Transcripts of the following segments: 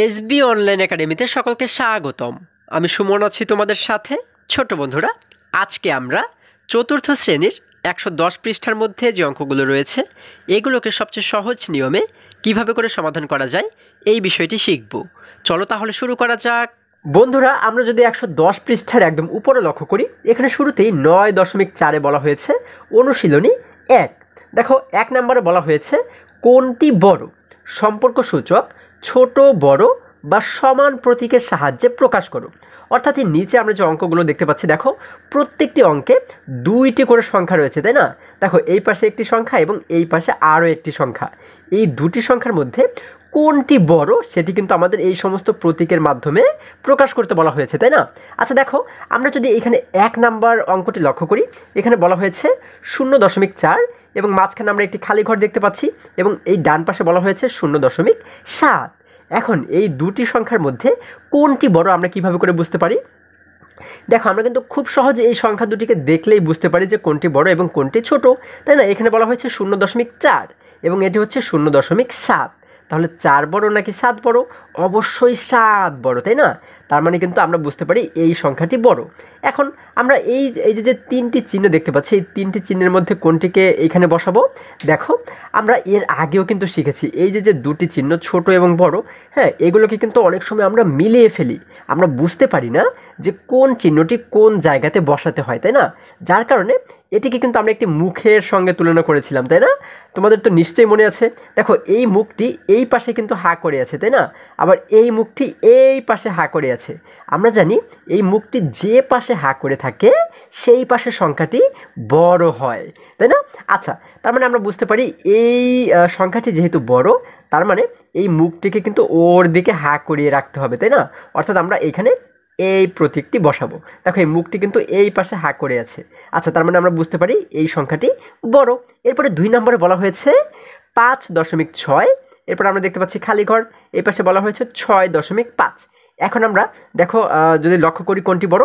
SB online একাডেমিতে সকলকে স্বাগতম। আমি সুমন আছি তোমাদের সাথে। ছোট বন্ধুরা, আজকে আমরা চতুর্থ শ্রেণীর 110 পৃষ্ঠার মধ্যে যে অঙ্কগুলো রয়েছে এগুলোকে সবচেয়ে সহজ নিয়মে কিভাবে করে সমাধান করা যায় এই বিষয়টি শিখব। চলো তাহলে শুরু করা যাক। বন্ধুরা, আমরা যদি 110 পৃষ্ঠার একদম উপরে লক্ষ্য করি, এখানে শুরুতেই 9.4-এ বলা হয়েছে অনুশীলনী 1। দেখো, 1 নম্বরে বলা হয়েছে কোনটি বড় সম্পর্ক সূচক ছোট বড় বা সমান প্রতীকের সাহায্যে প্রকাশ করো। অর্থাৎ এই নিচে আমরা যে অঙ্কগুলো দেখতে পাচ্ছি, দেখো প্রত্যেকটি অঙ্কে দুইটি করে সংখ্যা রয়েছে, তাই না? দেখো, এই পাশে একটি সংখ্যা এবং এই পাশে আরও একটি সংখ্যা। এই দুটি সংখ্যার মধ্যে কোনটি বড় সেটি কিন্তু আমাদের এই সমস্ত প্রতীকের মাধ্যমে প্রকাশ করতে বলা হয়েছে, তাই না? আচ্ছা দেখো, আমরা যদি এখানে 1 নাম্বার অঙ্কটি লক্ষ্য করি, এখানে বলা হয়েছে 0.4 এবং মাঝখানে আমরা একটি খালি ঘর দেখতে পাচ্ছি এবং এই ডান পাশে বলা হয়েছে 0.7। এখন এই দুটি সংখ্যার মধ্যে কোনটি বড় আমরা কিভাবে করে বুঝতে পারি? দেখো, আমরা কিন্তু খুব সহজে এই সংখ্যা দুটিকে দেখলেই বুঝতে পারি যে কোনটি বড় এবং কোনটি ছোট, তাই না? এখানে বলা হয়েছে 0.4 এবং এটি হচ্ছে 0.7। তাহলে 4 বড় নাকি 7 বড়? অবশ্যই 7 বড়, তাই না? তার মানে কিন্তু আমরা বুঝতে পারি এই সংখ্যাটি বড়। এখন আমরা এই যে তিনটি চিহ্ন দেখতে পাচ্ছি, এই তিনটি চিহ্নের মধ্যে কোনটিকে এইখানে বসাবো? দেখো, আমরা এর আগেও কিন্তু শিখেছি এই যে দুটি চিহ্ন ছোট এবং বড়, হ্যাঁ, এগুলোকে কিন্তু অনেক সময় আমরা মিলিয়ে ফেলি। আমরা বুঝতে পারি না যে কোন চিহ্নটি কোন জায়গাতে বসাতে হয়, তাই না? যার কারণে এটিকে কিন্তু আমরা একটি মুখের সঙ্গে তুলনা করেছিলাম, তাই না? তোমাদের তো নিশ্চয়ই মনে আছে। দেখো, এই মুখটি এই পাশে কিন্তু হা করে আছে, তাই না? আবার এই মুখটি এই পাশে হা করে আছে। আমরা জানি এই মুখটি যে পাশে হা করে থাকে সেই পাশে সংখ্যাটি বড় হয়, তাই না? আচ্ছা, তার মানে আমরা বুঝতে পারি এই সংখ্যাটি যেহেতু বড়, তার মানে এই মুখটিকে কিন্তু ওর দিকে হা করিয়ে রাখতে হবে, তাই না? অর্থাৎ আমরা এইখানে এই প্রতীকটি বসাবো। দেখো, এই মুখটি কিন্তু এই পাশে হা করে আছে। আচ্ছা, তার মানে আমরা বুঝতে পারি এই সংখ্যাটি বড়। এরপরে 2 নম্বরে বলা হয়েছে 5.6। এরপর আমরা দেখতে পাচ্ছি খালি ঘর, এই পাশে বলা হয়েছে 6.5। এখন আমরা দেখো, যদি লক্ষ্য করি কোনটি বড়,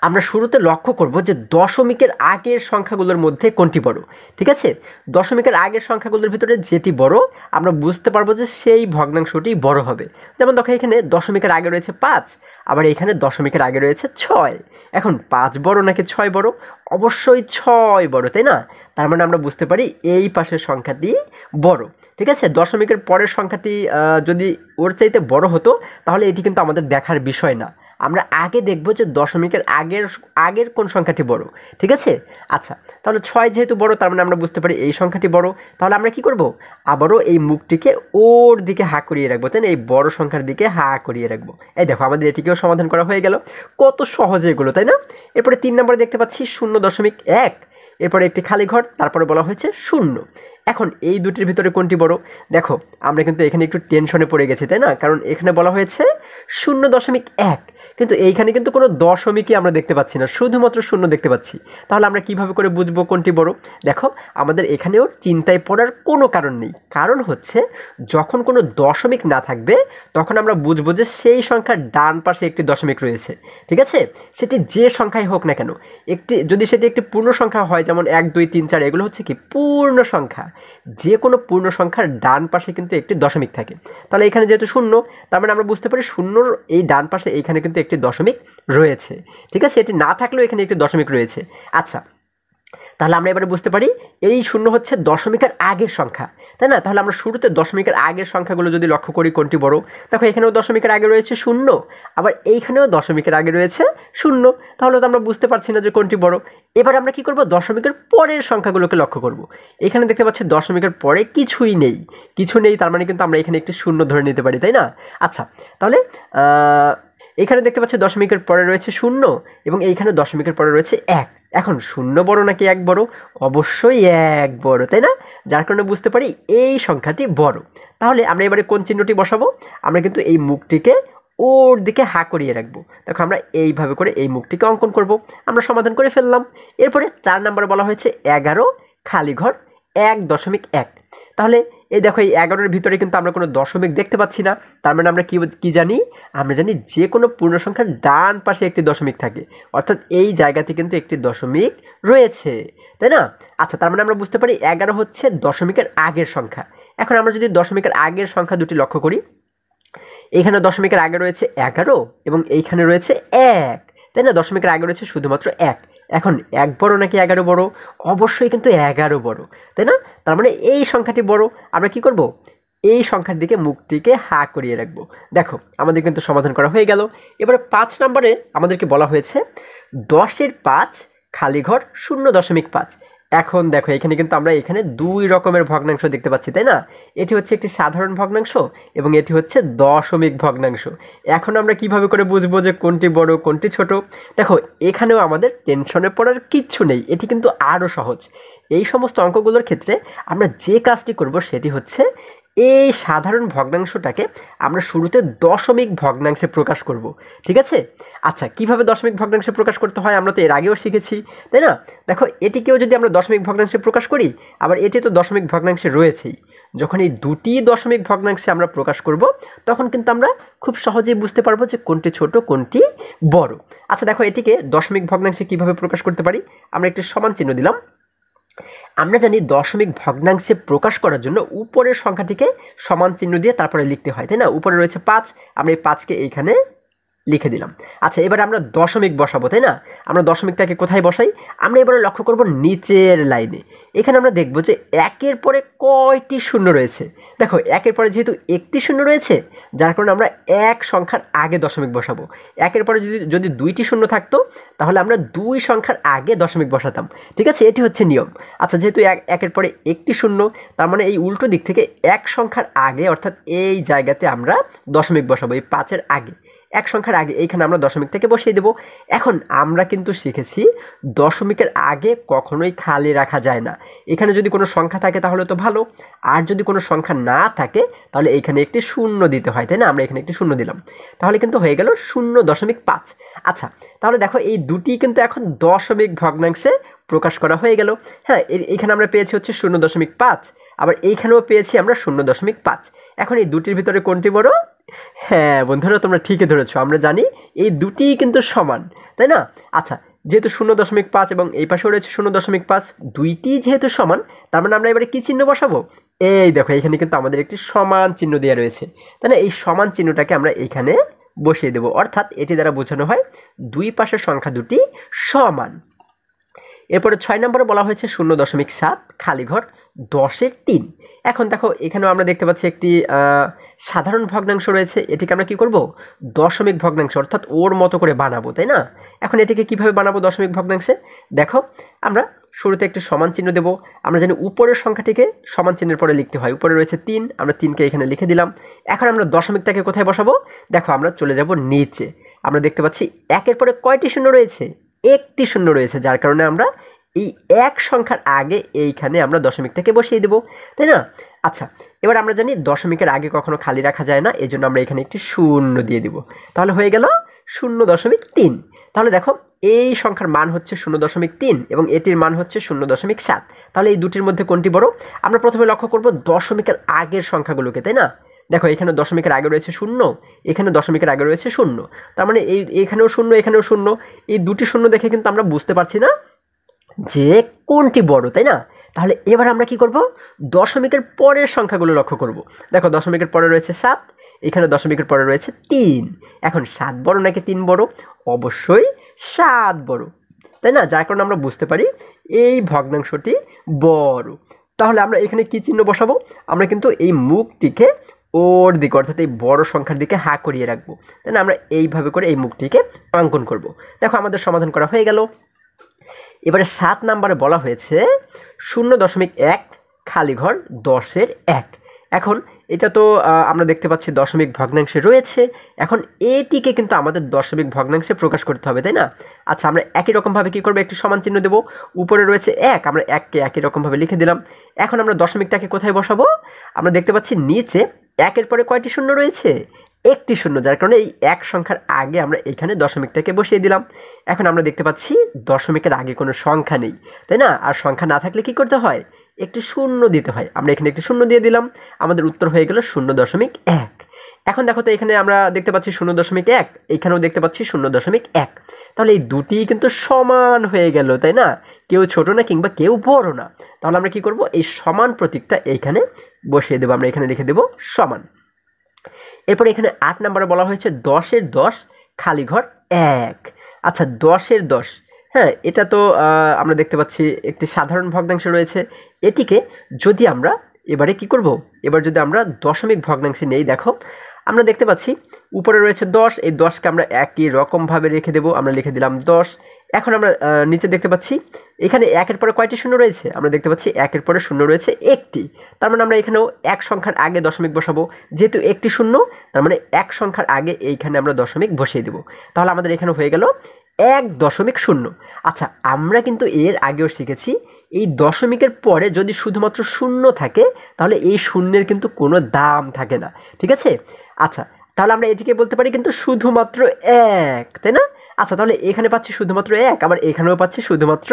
আমরা শুরুতে লক্ষ্য করব যে দশমিকের আগের সংখ্যাগুলোর মধ্যে কোনটি বড়। ঠিক আছে, দশমিকের আগের সংখ্যাগুলোর ভিতরে যেটি বড় আমরা বুঝতে পারবো যে সেই ভগ্নাংশটি বড় হবে। যেমন দেখো, এখানে দশমিকের আগে রয়েছে 5, আবার এখানে দশমিকের আগে রয়েছে 6। এখন 5 বড় নাকি 6 বড়? অবশ্যই 6 বড়, তাই না? তার মানে আমরা বুঝতে পারি এই পাশের সংখ্যাটি বড়। ঠিক আছে, দশমিকের পরের সংখ্যাটি যদি ওর চাইতে বড় হতো তাহলে এটি কিন্তু আমাদের দেখার বিষয় না। আমরা আগে দেখব যে দশমিকের আগের কোন সংখ্যাটি বড়। ঠিক আছে, আচ্ছা, তাহলে 6 যেহেতু বড়, তার মানে আমরা বুঝতে পারি এই সংখ্যাটি বড়। তাহলে আমরা কি করব? আবারও এই মুখটিকে ওর দিকে হা করিয়ে রাখবো, তাই না? এই বড় সংখ্যার দিকে হা করিয়ে রাখবো। এই দেখো, আমাদের এটিকেও সমাধান করা হয়ে গেল। কত সহজে এগুলো, তাই না? এরপরে 3 নম্বরে দেখতে পাচ্ছি 0.1, এরপরে একটি খালি ঘর, তারপরে বলা হয়েছে 0। এখন এই দুটির ভিতরে কোনটি বড়? দেখো, আমরা কিন্তু এখানে একটু টেনশনে পড়ে গেছি, তাই না? কারণ এখানে বলা হয়েছে 0.1, কিন্তু এইখানে কিন্তু কোনো দশমিকই আমরা দেখতে পাচ্ছি না, শুধুমাত্র 0 দেখতে পাচ্ছি। তাহলে আমরা কিভাবে করে বুঝবো কোনটি বড়? দেখো, আমাদের এখানেও চিন্তায় পড়ার কোনো কারণ নেই। কারণ হচ্ছে যখন কোনো দশমিক না থাকবে তখন আমরা বুঝবো যে সেই সংখ্যার ডান পাশে একটি দশমিক রয়েছে। ঠিক আছে, সেটি যে সংখ্যাই হোক না কেন, যদি সেটি একটি পূর্ণ সংখ্যা হয়, যেমন 1 2 3 4, এগুলো হচ্ছে কি পূর্ণ সংখ্যা। যে কোনো পূর্ণ সংখ্যার ডান পাশে কিন্তু একটি দশমিক থাকে। তাহলে এখানে যেহেতু 0, তার মানে আমরা বুঝতে পারি 0-র এই ডান পাশে এইখানে কিন্তু একটি দশমিক রয়েছে। ঠিক আছে, এটি না থাকলেও এখানে একটি দশমিক রয়েছে। আচ্ছা, তাহলে আমরা এবারে বুঝতে পারি এই 0 হচ্ছে দশমিকের আগের সংখ্যা, তাই না? তাহলে আমরা শুরুতে দশমিকের আগের সংখ্যাগুলো যদি লক্ষ্য করি কোনটি বড়, দেখো এখানেও দশমিকের আগে রয়েছে 0, আবার এইখানেও দশমিকের আগে রয়েছে 0। তাহলে তো আমরা বুঝতে পারছি না যে কোনটি বড়। এবার আমরা কি করব? দশমিকের পরের সংখ্যাগুলোকে লক্ষ্য করব। এখানে দেখতে পাচ্ছি দশমিকের পরে কিছুই নেই, কিছু নেই, তার মানে কিন্তু আমরা এখানে একটি 0 ধরে নিতে পারি, তাই না? আচ্ছা, তাহলে এখানে দেখতে পাচ্ছি দশমিকের পরে রয়েছে 0 এবং এইখানে দশমিকের পরে রয়েছে 1। এখন 0 বড় নাকি 1 বড়? অবশ্যই 1 বড়, তাই না? যার কারণে বুঝতে পারি এই সংখ্যাটি বড়। তাহলে আমরা এবারে কোন চিহ্নটি বসাবো? আমরা কিন্তু এই মুখটিকে ওর দিকে হা করিয়ে রাখবো। দেখো, আমরা এইভাবে করে এই মুখটিকে অঙ্কন করব। আমরা সমাধান করে ফেললাম। এরপরে 4 নম্বরে বলা হয়েছে 11 খালি ঘর 1.1। তাহলে এই দেখো, এই 11-এর ভিতরে কিন্তু আমরা কোনো দশমিক দেখতে পাচ্ছি না। তার মানে আমরা কি জানি? আমরা জানি যে কোনো পূর্ণ সংখ্যার ডান পাশে একটি দশমিক থাকে, অর্থাৎ এই জায়গাতে কিন্তু একটি দশমিক রয়েছে, তাই না? আচ্ছা, তার মানে আমরা বুঝতে পারি 11 হচ্ছে দশমিকের আগের সংখ্যা। এখন আমরা যদি দশমিকের আগের সংখ্যা দুটি লক্ষ্য করি, এইখানে দশমিকের আগে রয়েছে 11 এবং এইখানে রয়েছে 1, তাই না? দশমিকের আগে রয়েছে শুধুমাত্র 1। এখন 1 বড় নাকি 11 বড়? অবশ্যই কিন্তু 11 বড়, তাই না? তার মানে এই সংখ্যাটি বড়। আমরা কি করব? এই সংখ্যার দিকে মুখটিকে হা করিয়ে রাখবো। দেখো আমাদের কিন্তু সমাধান করা হয়ে গেল। এবারে 5 নম্বরে আমাদেরকে বলা হয়েছে 10-এর 5 খালি ঘর 0.5। এখন দেখো এখানে কিন্তু আমরা এখানে দুই রকমের ভগ্নাংশ দেখতে পাচ্ছি, তাই না? এটি হচ্ছে একটি সাধারণ ভগ্নাংশ এবং এটি হচ্ছে দশমিক ভগ্নাংশ। এখন আমরা কিভাবে করে বুঝবো যে কোনটি বড় কোনটি ছোট? দেখো এখানেও আমাদের টেনশনে পড়ার কিচ্ছু নেই, এটি কিন্তু আরও সহজ। এই সমস্ত অঙ্কগুলোর ক্ষেত্রে আমরা যে কাজটি করব সেটি হচ্ছে এই সাধারণ ভগ্নাংশটাকে আমরা শুরুতে দশমিক ভগ্নাংশে প্রকাশ করব, ঠিক আছে? আচ্ছা, কিভাবে দশমিক ভগ্নাংশে প্রকাশ করতে হয় আমরা তো এর আগেও শিখেছি, তাই না? দেখো এটিকেও যদি আমরা দশমিক ভগ্নাংশে প্রকাশ করি, আবার এটি তো দশমিক ভগ্নাংশে রয়েছেই। যখন এই দুটি দশমিক ভগ্নাংশে আমরা প্রকাশ করব তখন কিন্তু আমরা খুব সহজেই বুঝতে পারবো যে কোনটি ছোট কোনটি বড়। আচ্ছা দেখো এটিকে দশমিক ভগ্নাংশে কিভাবে প্রকাশ করতে পারি, আমরা একটি সমান চিহ্ন দিলাম। আমরা জানি দশমিক ভগ্নাংশে প্রকাশ করার জন্য উপরের সংখ্যাটিকে সমান চিহ্ন দিয়ে তারপরে লিখতে হয়, তাই না? উপরে রয়েছে 5, আমরা এই 5কে এইখানে লিখে দিলাম। আচ্ছা এবার আমরা দশমিক বসাবো, তাই না? আমরা দশমিকটাকে কোথায় বসাই? আমরা এবারে লক্ষ্য করব নিচের লাইনে। এখানে আমরা দেখব যে 1-এর পরে কয়টি শূন্য রয়েছে। দেখো 1-এর পরে যেহেতু একটি শূন্য রয়েছে, যার কারণে আমরা 1 সংখ্যার আগে দশমিক বসাবো। 1-এর পরে যদি 2টি শূন্য থাকতো তাহলে আমরা 2 সংখ্যার আগে দশমিক বসাতাম, ঠিক আছে? এটি হচ্ছে নিয়ম। আচ্ছা যেহেতু 1-এর পরে একটি শূন্য, তার মানে এই উল্টো দিক থেকে 1 সংখ্যার আগে অর্থাৎ এই জায়গাতে আমরা দশমিক বসাবো, এই 5-এর আগে 1 সংখ্যার আগে এইখানে আমরা দশমিকটাকে বসিয়ে দেব। এখন আমরা কিন্তু শিখেছি দশমিকের আগে কখনোই খালি রাখা যায় না। এখানে যদি কোনো সংখ্যা থাকে তাহলে তো ভালো, আর যদি কোনো সংখ্যা না থাকে তাহলে এইখানে একটি শূন্য দিতে হয়, তাই না? আমরা এখানে একটি শূন্য দিলাম, তাহলে কিন্তু হয়ে গেল 0.5। আচ্ছা তাহলে দেখো এই দুটি কিন্তু এখন দশমিক ভগ্নাংশে প্রকাশ করা হয়ে গেল। হ্যাঁ এইখানে আমরা পেয়েছি হচ্ছে 0.5, আবার এইখানেও পেয়েছি আমরা 0.5। এখন এই দুটির ভিতরে কোনটি বড়? হ্যাঁ বন্ধুরা তোমরা ঠিকই ধরেছো, আমরা জানি এই দুটিই কিন্তু সমান, তাই না? আচ্ছা যেহেতু 0.5 এবং এই পাশেও রয়েছে 0.5, দুইটি যেহেতু সমান, তার মানে আমরা এবারে কি চিহ্ন বসাবো? এই দেখো এখানে কিন্তু আমাদের একটি সমান চিহ্ন দেওয়া রয়েছে, তাই না? এই সমান চিহ্নটাকে আমরা এখানে বসিয়ে দেব, অর্থাৎ এটি দ্বারা বোঝানো হয় দুই পাশের সংখ্যা দুটি সমান। এরপরে 6 নম্বরে বলা হয়েছে 0.7 খালি ঘর 10-এর 3। এখন দেখো এখানেও আমরা দেখতে পাচ্ছি একটি সাধারণ ভগ্নাংশ রয়েছে, এটিকে আমরা কি করব? দশমিক ভগ্নাংশ অর্থাৎ ওর মতো করে বানাবো, তাই না? এখন এটিকে কিভাবে বানাবো দশমিক ভগ্নাংশে? দেখো আমরা শুরুতে একটি সমান চিহ্ন দেব। আমরা জানি উপরের সংখ্যাটিকে সমান চিহ্নের পরে লিখতে হয়। উপরে রয়েছে 3, আমরা 3কে এখানে লিখে দিলাম। এখন আমরা দশমিকটাকে কোথায় বসাবো? দেখো আমরা চলে যাব নিচে। আমরা দেখতে পাচ্ছি 1-এর পরে কয়টি শূন্য রয়েছে? একটি শূন্য রয়েছে, যার কারণে আমরা এই 1 সংখ্যার আগে এইখানে আমরা দশমিকটাকে বসিয়ে দেব, তাই না? আচ্ছা এবার আমরা জানি দশমিকের আগে কখনো খালি রাখা যায় না, এই জন্য আমরা এখানে একটি শূন্য দিয়ে দিব, তাহলে হয়ে গেল 0.3। তাহলে দেখো এই সংখ্যার মান হচ্ছে 0.3 এবং এটির মান হচ্ছে 0.7। তাহলে এই দুটির মধ্যে কোনটি বড়? আমরা প্রথমে লক্ষ্য করব দশমিকের আগের সংখ্যাগুলোকে, তাই না? দেখো এখানে দশমিকের আগে রয়েছে 0, এখানে দশমিকের আগে রয়েছে 0, তার মানে এখানেও 0 এখানেও 0। এই দুটি শূন্য দেখে কিন্তু আমরা বুঝতে পারছি না যে কোনটি বড়, তাই না? তাহলে এবার আমরা কি করব? দশমিকের পরের সংখ্যাগুলো লক্ষ্য করব। দেখো দশমিকের পরে রয়েছে 7, এখানে দশমিকের পরে রয়েছে 3। এখন 7 বড় নাকি 3 বড়? অবশ্যই 7 বড়, তাই না? যার কারণে আমরা বুঝতে পারি এই ভগ্নাংশটি বড়। তাহলে আমরা এখানে কি চিহ্ন বসাবো? আমরা কিন্তু এই মুখটিকে ওর দিকে অর্থাৎ এই বড় সংখ্যার দিকে হা করিয়ে রাখবো, তাই না? আমরা এইভাবে করে এই মুখটিকে অঙ্কন করব। দেখো আমাদের সমাধান করা হয়ে গেল। এবারে 7 নম্বরে বলা হয়েছে 0.1 খালি ঘর 10-এর 1। এখন এটা তো আমরা দেখতে পাচ্ছি দশমিক ভগ্নাংশে রয়েছে, এখন এটিকে কিন্তু আমাদের দশমিক ভগ্নাংশে প্রকাশ করতে হবে, তাই না? আচ্ছা আমরা একই রকমভাবে কী করবো? একটি সমান চিহ্ন দেবো। উপরে রয়েছে 1, আমরা 1কে একই রকমভাবে লিখে দিলাম। এখন আমরা দশমিকটাকে কোথায় বসাবো? আমরা দেখতে পাচ্ছি নিচে 1-এর পরে কয়টি শূন্য রয়েছে? একটি শূন্য, যার কারণে এই 1 সংখ্যার আগে আমরা এখানে দশমিকটাকে বসিয়ে দিলাম। এখন আমরা দেখতে পাচ্ছি দশমিকের আগে কোনো সংখ্যা নেই, তাই না? আর সংখ্যা না থাকলে কি করতে হয়? একটি শূন্য দিতে হয়। আমরা এখানে একটি শূন্য দিয়ে দিলাম, আমাদের উত্তর হয়ে গেল 0.1। এখন দেখো তো এখানে আমরা দেখতে পাচ্ছি 0.1, এইখানেও দেখতে পাচ্ছি 0.1। তাহলে এই দুটি কিন্তু সমান হয়ে গেল, তাই না? কেউ ছোট না কিংবা কেউ বড় না। তাহলে আমরা কি করব? এই সমান প্রতীকটা এইখানে বসিয়ে দেবো, আমরা এখানে লিখে দেব সমান। এরপর এখানে 8 নম্বরে বলা হয়েছে 10-এর 10 খালি ঘর 1। আচ্ছা 10-এর 10, হ্যাঁ এটা তো আমরা দেখতে পাচ্ছি একটি সাধারণ ভগ্নাংশ রয়েছে। এটিকে যদি আমরা এবারে কি করব, এবার যদি আমরা দশমিক ভগ্নাংশে নেই, দেখো আমরা দেখতে পাচ্ছি উপরে রয়েছে 10, এই 10কে আমরা একই রকমভাবে রেখে দেব, আমরা লিখে দিলাম 10। এখন আমরা নিচে দেখতে পাচ্ছি এখানে 1-এর পরে কয়টি শূন্য রয়েছে, আমরা দেখতে পাচ্ছি 1-এর পরে শূন্য রয়েছে একটি, তার মানে আমরা এখানেও এক সংখ্যার আগে দশমিক বসাবো, যেহেতু একটি শূন্য তার মানে এক সংখ্যার আগে এইখানে আমরা দশমিক বসিয়ে দেব, তাহলে আমাদের এখানে হয়ে গেল 1.0। আচ্ছা আমরা কিন্তু এর আগেও শিখেছি এই দশমিকের পরে যদি শুধুমাত্র শূন্য থাকে তাহলে এই শূন্যের কিন্তু কোনো দাম থাকে না, ঠিক আছে। আচ্ছা তাহলে আমরা এটিকে বলতে পারি কিন্তু শুধুমাত্র 1, তাই না। আচ্ছা তাহলে এখানে পাচ্ছি শুধুমাত্র 1, আবার এখানেও পাচ্ছি শুধুমাত্র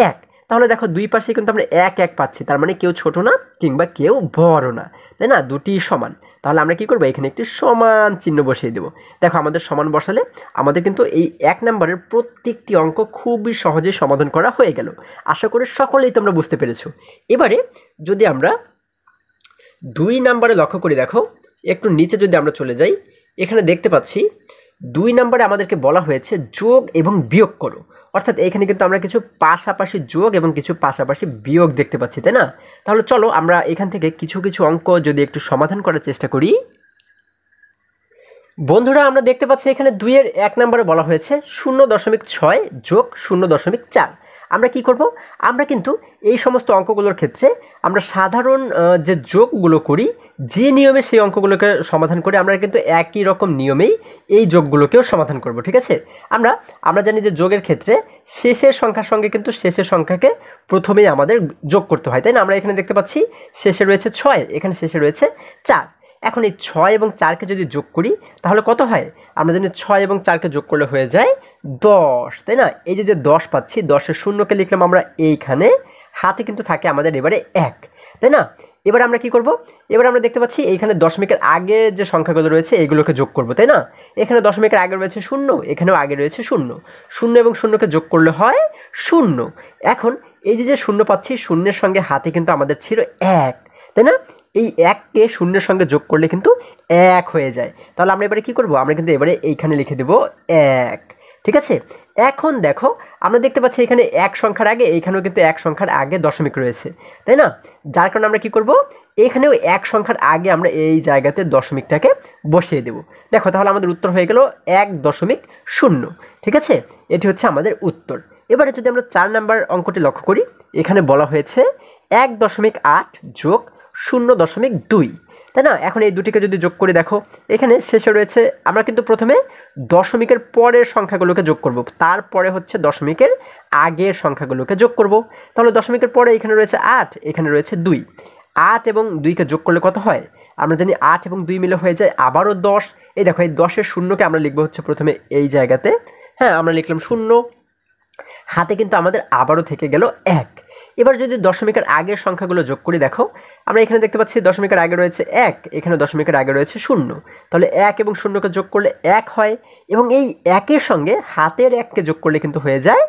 1, তাহলে দেখো দুই পাশে কিন্তু আমরা 1 পাচ্ছি, তার মানে কেউ ছোট না কিংবা কেউ বড় না, তাই না, দুটি সমান। তাহলে আমরা কি করব, এখানে একটি সমান চিহ্ন বসিয়ে দেব। দেখো আমাদের সমান বসালে আমাদের কিন্তু এই 1 নম্বরের প্রত্যেকটি অঙ্ক খুবই সহজে সমাধান করা হয়ে গেল। আশা করি সকলেই তোমরা বুঝতে পেরেছো। এবারে যদি আমরা 2 নম্বরে লক্ষ্য করি, দেখো একটু নিচে যদি আমরা চলে যাই, এখানে দেখতে পাচ্ছি 2 নম্বরে আমাদেরকে বলা হয়েছে যোগ এবং বিয়োগ করো, অর্থাৎ এখানে কিন্তু আমরা কিছু পাশাপাশি যোগ এবং কিছু পাশাপাশি বিয়োগ দেখতে পাচ্ছি, তাই না। তাহলে চলো আমরা এখান থেকে কিছু কিছু অঙ্ক যদি একটু সমাধান করার চেষ্টা করি। বন্ধুরা আমরা দেখতে পাচ্ছি এখানে 2-এর 1 নম্বরে বলা হয়েছে 0.6 যোগ 0.4। আমরা কি করব, আমরা কিন্তু এই সমস্ত অঙ্কগুলোর ক্ষেত্রে আমরা সাধারণ যে যোগগুলো করি, যে নিয়মে সেই অঙ্কগুলোকে সমাধান করি, আমরা কিন্তু একই রকম নিয়মেই এই যোগগুলোকেও সমাধান করব, ঠিক আছে। আমরা জানি যে যোগের ক্ষেত্রে শেষের সংখ্যার সঙ্গে কিন্তু শেষের সংখ্যাকে প্রথমেই আমাদের যোগ করতে হয়, তাই না। আমরা এখানে দেখতে পাচ্ছি শেষে রয়েছে 6, এখানে শেষে রয়েছে 4। এখন এই 6 এবং 4কে যদি যোগ করি তাহলে কত হয়, আমরা জানি 6 এবং 4কে যোগ করলে হয়ে যায় 10, তাই না। এই যে 10 পাচ্ছি, 10-এর শূন্যকে লিখলাম আমরা এইখানে, হাতে কিন্তু থাকে আমাদের এবারে 1, তাই না। এবার আমরা কি করব, এবার আমরা দেখতে পাচ্ছি এইখানে দশমিকের আগে যে সংখ্যাগুলো রয়েছে এগুলোকে যোগ করব, তাই না। এখানে দশমিকের আগে রয়েছে 0, এখানেও আগে রয়েছে 0, 0 এবং 0কে যোগ করলে হয় 0। এখন এই যে 0 পাচ্ছি, শূন্যের সঙ্গে হাতে কিন্তু আমাদের ছিল 1, তাই না। এই 1কে শূন্যের সঙ্গে যোগ করলে কিন্তু 1 হয়ে যায়। তাহলে আমরা এবারে কি করব, আমরা কিন্তু এবারে এইখানে লিখে দেব 1, ঠিক আছে। এখন দেখো আমরা দেখতে পাচ্ছি এখানে 1 সংখ্যার আগে, এইখানেও কিন্তু 1 সংখ্যার আগে দশমিক রয়েছে, তাই না। যার কারণে আমরা কি করব, এখানেও 1 সংখ্যার আগে আমরা এই জায়গাতে দশমিকটাকে বসিয়ে দেব। দেখো তাহলে আমাদের উত্তর হয়ে গেল 1.0, ঠিক আছে। এটি হচ্ছে আমাদের উত্তর। এবারে যদি আমরা 4 নাম্বার অঙ্কটি লক্ষ্য করি, এখানে বলা হয়েছে 1.8 যোগ 0.2, তাই না। এখন এই দুটিকে যদি যোগ করি, দেখো এখানে শেষে রয়েছে, আমরা কিন্তু প্রথমে দশমিকের পরের সংখ্যাগুলোকে যোগ করব, তারপরে হচ্ছে দশমিকের আগের সংখ্যাগুলোকে যোগ করব। তাহলে দশমিকের পরে এখানে রয়েছে 8, এখানে রয়েছে 2, 8 এবং 2কে যোগ করলে কত হয়, আমরা জানি 8 এবং 2 মিলে হয়ে যায় আবারও 10। এই দেখো এই 10-এর শূন্যকে আমরা লিখবো হচ্ছে প্রথমে এই জায়গাতে, হ্যাঁ আমরা লিখলাম 0, হাতে কিন্তু আমাদের আবারও থেকে গেল 1। এবার যদি দশমিকের আগের সংখ্যাগুলো যোগ করি, দেখো আমরা এখানে দেখতে পাচ্ছি দশমিকের আগে রয়েছে 1, এখানে দশমিকের আগে রয়েছে 0, তাহলে 1 এবং 0কে যোগ করলে 1 হয়, এবং এই 1-এর সঙ্গে হাতের 1কে যোগ করলে কিন্তু হয়ে যায়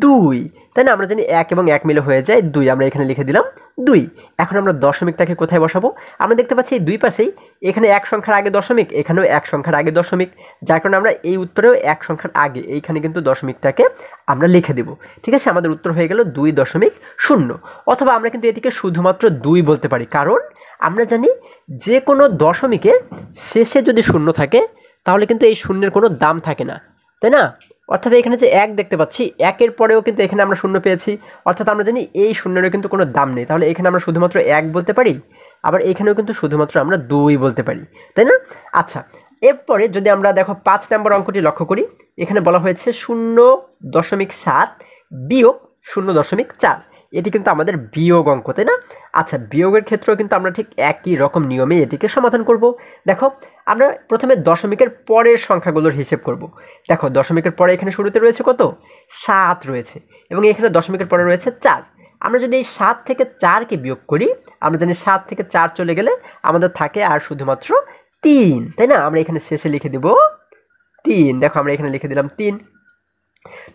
2, তাই না। আমরা জানি 1 এবং 1 মিলে হয়ে যায় 2, আমরা এখানে লিখে দিলাম 2। এখন আমরা দশমিকটাকে কোথায় বসাবো, আমরা দেখতে পাচ্ছি এই দুই পাশেই, এখানে 1 সংখ্যার আগে দশমিক, এখানেও 1 সংখ্যার আগে দশমিক, যার কারণে আমরা এই উত্তরেও 1 সংখ্যার আগে এইখানে কিন্তু দশমিকটাকে আমরা লিখে দেব, ঠিক আছে। আমাদের উত্তর হয়ে গেল 2.0। অথবা আমরা কিন্তু এটিকে শুধুমাত্র 2 বলতে পারি, কারণ আমরা জানি যে কোনো দশমিকের শেষে যদি শূন্য থাকে তাহলে কিন্তু এই শূন্যের কোনো দাম থাকে না, তাই না। অর্থাৎ এখানে যে 1 দেখতে পাচ্ছি, 1-এর পরেও কিন্তু এখানে আমরা শূন্য পেয়েছি, অর্থাৎ আমরা জানি এই শূন্যেরও কিন্তু কোনো দাম নেই, তাহলে এখানে আমরা শুধুমাত্র 1 বলতে পারি, আবার এখানেও কিন্তু শুধুমাত্র আমরা 2 বলতে পারি, তাই না। আচ্ছা এরপরে যদি আমরা দেখো 5 নম্বর অঙ্কটি লক্ষ্য করি, এখানে বলা হয়েছে 0.7 বিয়োগ 0.4, এটি কিন্তু আমাদের বিয়োগ অঙ্ক, তাই না। আচ্ছা বিয়োগের ক্ষেত্রেও কিন্তু আমরা ঠিক একই রকম নিয়মে এটিকে সমাধান করব। দেখো আমরা প্রথমে দশমিকের পরের সংখ্যাগুলোর হিসেব করব। দেখো দশমিকের পরে এখানে শুরুতে রয়েছে কত, 7 রয়েছে, এবং এখানে দশমিকের পরে রয়েছে 4। আমরা যদি এই 7 থেকে 4কে বিয়োগ করি, আমরা জানি 7 থেকে 4 চলে গেলে আমাদের থাকে আর শুধুমাত্র 3, তাই না। আমরা এখানে শেষে লিখে দেব 3, দেখো আমরা এখানে লিখে দিলাম 3।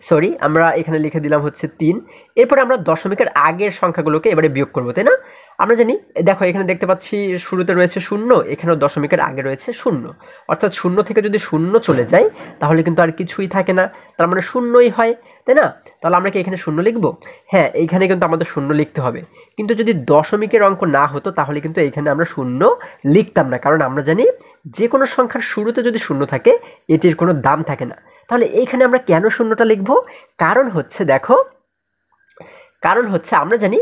সরি, আমরা এখানে লিখে দিলাম হচ্ছে 3। এরপরে আমরা দশমিকের আগের সংখ্যাগুলোকে এবারে বিয়োগ করব, তাই না? আমরা জানি, দেখো এখানে দেখতে পাচ্ছি শুরুতে রয়েছে 0, এখানেও দশমিকের আগে রয়েছে 0, অর্থাৎ 0 থেকে যদি 0 চলে যায় তাহলে কিন্তু আর কিছুই থাকে না, তার মানে 0ই হয়, তাই না? তাহলে আমরা কি এখানে 0 লিখব? হ্যাঁ, এইখানে কিন্তু আমাদের 0 লিখতে হবে। কিন্তু যদি দশমিকের অঙ্ক না হতো তাহলে কিন্তু এইখানে আমরা 0 লিখতাম না, কারণ আমরা জানি যে কোনো সংখ্যার শুরুতে যদি 0 থাকে এটির কোনো দাম থাকে না। তাহলে এইখানে আমরা কেন 0টা লিখব? কারণ হচ্ছে, দেখো, কারণ হচ্ছে আমরা জানি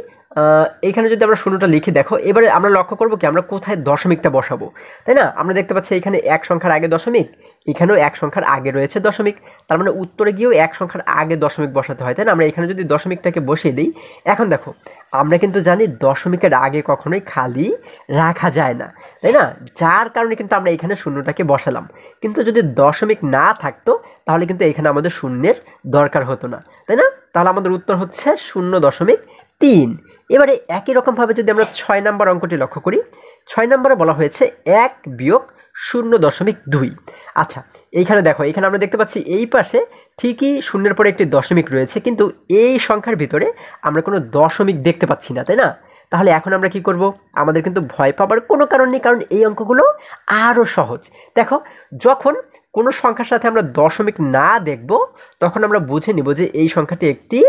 এইখানে যদি আমরা 0টা লিখি, দেখো এবারে আমরা লক্ষ্য করব কি আমরা কোথায় দশমিকটা বসাবো, তাই না? আমরা দেখতে পাচ্ছি এখানে এক সংখ্যার আগে দশমিক, এখানেও এক সংখ্যার আগে রয়েছে দশমিক, তার মানে উত্তরে গিয়েও এক সংখ্যার আগে দশমিক বসাতে হয়, তাই না? আমরা এখানে যদি দশমিকটাকে বসিয়ে দিই, এখন দেখো আমরা কিন্তু জানি দশমিকের আগে কখনোই খালি রাখা যায় না, তাই না? যার কারণে কিন্তু আমরা এখানে 0টাকে বসালাম। কিন্তু যদি দশমিক না থাকতো তাহলে কিন্তু এখানে আমাদের শূন্যের দরকার হতো না, তাই না? তাহলে আমাদের উত্তর হচ্ছে 0.3। এবারে একই রকমভাবে যদি আমরা 6 নম্বর অঙ্কটি লক্ষ্য করি, 6 নম্বরে বলা হয়েছে 1 বিয়োগ 0.2। আচ্ছা, এইখানে দেখো, এখানে আমরা দেখতে পাচ্ছি এই পাশে ঠিকই শূন্যের পরে একটি দশমিক রয়েছে, কিন্তু এই সংখ্যার ভিতরে আমরা কোনো দশমিক দেখতে পাচ্ছি না, তাই না? তাহলে এখন আমরা কি করব? আমাদের কিন্তু ভয় পাবার কোনো কারণ নেই, কারণ এই অঙ্কগুলো আরও সহজ। দেখো, যখন কোনো সংখ্যার সাথে আমরা দশমিক না দেখব তখন আমরা বুঝে নিব যে এই সংখ্যাটি একটি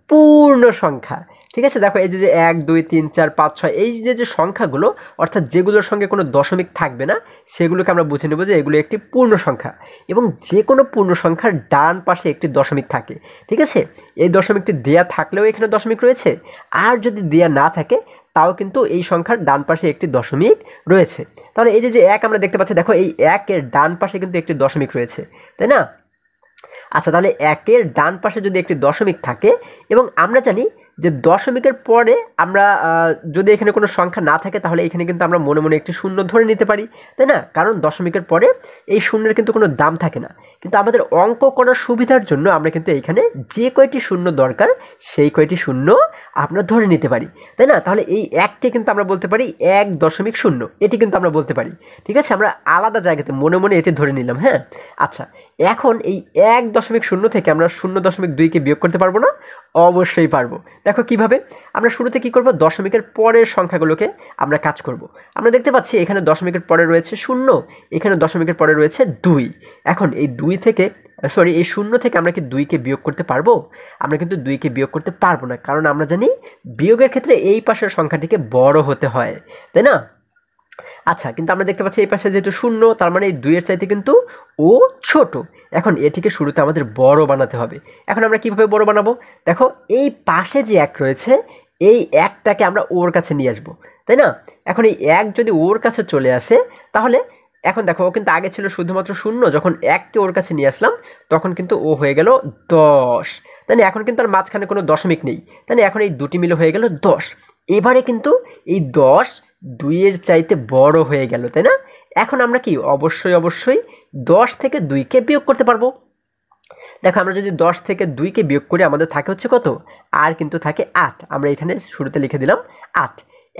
পূর্ণ সংখ্যা। ঠিক আছে, দেখো এই যে 1 2 3 4 5 6 এই যে সংখ্যাগুলো, অর্থাৎ যেগুলোর সঙ্গে কোনো দশমিক থাকবে না সেগুলোকে আমরা বুঝে নেব যে এগুলো একটি পূর্ণ সংখ্যা, এবং যে কোনো পূর্ণ সংখ্যার ডান পাশে একটি দশমিক থাকে। ঠিক আছে, এই দশমিকটি দেয়া থাকলেও এখানে দশমিক রয়েছে, আর যদি দেয়া না থাকে তাও কিন্তু এই সংখ্যার ডান পাশে একটি দশমিক রয়েছে। তাহলে এই যে 1 আমরা দেখতে পাচ্ছি, দেখো এই 1 এর ডান পাশে কিন্তু একটি দশমিক রয়েছে, তাই না? আচ্ছা, তাহলে 1 এর ডান পাশে যদি একটি দশমিক থাকে, এবং আমরা জানি যে দশমিকের পরে আমরা যদি এখানে কোনো সংখ্যা না থাকে তাহলে এখানে কিন্তু আমরা মনে মনে একটি শূন্য ধরে নিতে পারি, তাই না? কারণ দশমিকের পরে এই শূন্যের কিন্তু কোনো দাম থাকে না। কিন্তু আমাদের অঙ্ক করার সুবিধার জন্য আমরা কিন্তু এইখানে যে কয়টি শূন্য দরকার সেই কয়টি শূন্য আমরা ধরে নিতে পারি, তাই না? তাহলে এই 1টি কিন্তু আমরা বলতে পারি 1.0, এটি কিন্তু আমরা বলতে পারি। ঠিক আছে, আমরা আলাদা জায়গাতে মনে মনে এটি ধরে নিলাম। হ্যাঁ, আচ্ছা, এখন এই 1.0 থেকে আমরা 0.2কে বিয়োগ করতে পারবো না? অবশ্যই পারবো। দেখো কিভাবে, আমরা শুরুতে কি করব? দশমিকের পরের সংখ্যাগুলোকে আমরা কাজ করব। আমরা দেখতে পাচ্ছি এখানে দশমিকের পরে রয়েছে 0, এখানে দশমিকের পরে রয়েছে 2। এখন এই 2 থেকে এই 0 থেকে আমরা কি 2কে বিয়োগ করতে পারবো? আমরা কিন্তু 2কে বিয়োগ করতে পারবো না, কারণ আমরা জানি বিয়োগের ক্ষেত্রে এই পাশের সংখ্যাটিকে বড় হতে হয়, তাই না? আচ্ছা, কিন্তু আমরা দেখতে পাচ্ছি এই পাশে যেহেতু 0, তার মানে এই 2 এর চাইতে কিন্তু ও ছোট। এখন এটিকে শুরুতে আমাদের বড় বানাতে হবে। এখন আমরা কিভাবে বড় বানাবো? দেখো, এই পাশে যে 1 রয়েছে এই 1টাকে আমরা ওর কাছে নিয়ে আসবো, তাই না? এখন এই 1 যদি ওর কাছে চলে আসে তাহলে এখন দেখো, ও কিন্তু আগে ছিল শুধুমাত্র 0, যখন 1কে ওর কাছে নিয়ে আসলাম তখন কিন্তু ও হয়ে গেল 10, তাই না? এখন কিন্তু আর মাঝখানে কোনো দশমিক নেই, তাই না? এখন এই দুটি মিলে হয়ে গেল 10। এবারে কিন্তু এই 10 2 এর চাইতে বড় হয়ে গেল, তাই না? এখন আমরা কি অবশ্যই 10 থেকে 2কে বিয়োগ করতে পারবো। দেখো, আমরা যদি 10 থেকে 2কে বিয়োগ করি আমাদের থাকে হচ্ছে কত? আর কিন্তু থাকে 8। আমরা এখানে শুরুতে লিখে দিলাম 8।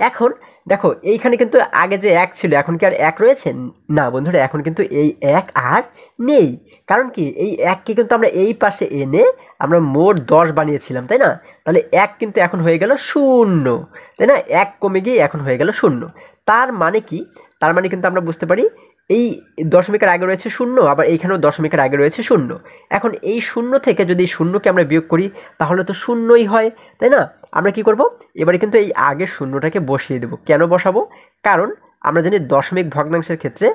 এখন দেখো, এইখানে কিন্তু আগে যে 1 ছিল এখন কি আর 1 রয়েছে? না বন্ধুরা, এখন কিন্তু এই 1 আর নেই। কারণ কি, এই 1কে কিন্তু আমরা এই পাশে এনে আমরা মোট 10 বানিয়েছিলাম, তাই না? তাহলে 1 কিন্তু এখন হয়ে গেল 0, তাই না? 1 কমে গিয়ে এখন হয়ে গেল 0। তার মানে কি? তার মানে কিন্তু আমরা বুঝতে পারি এই দশমিকের আগে রয়েছে 0, আবার এইখানেও দশমিকের আগে রয়েছে 0। এখন এই 0 থেকে যদি 0কে আমরা বিয়োগ করি তাহলে তো 0ই হয়, তাই না? আমরা কি করব? এবারে কিন্তু এই আগের 0টাকে বসিয়ে দেব। কেন বসাবো? কারণ আমরা জানি দশমিক ভগ্নাংশের ক্ষেত্রে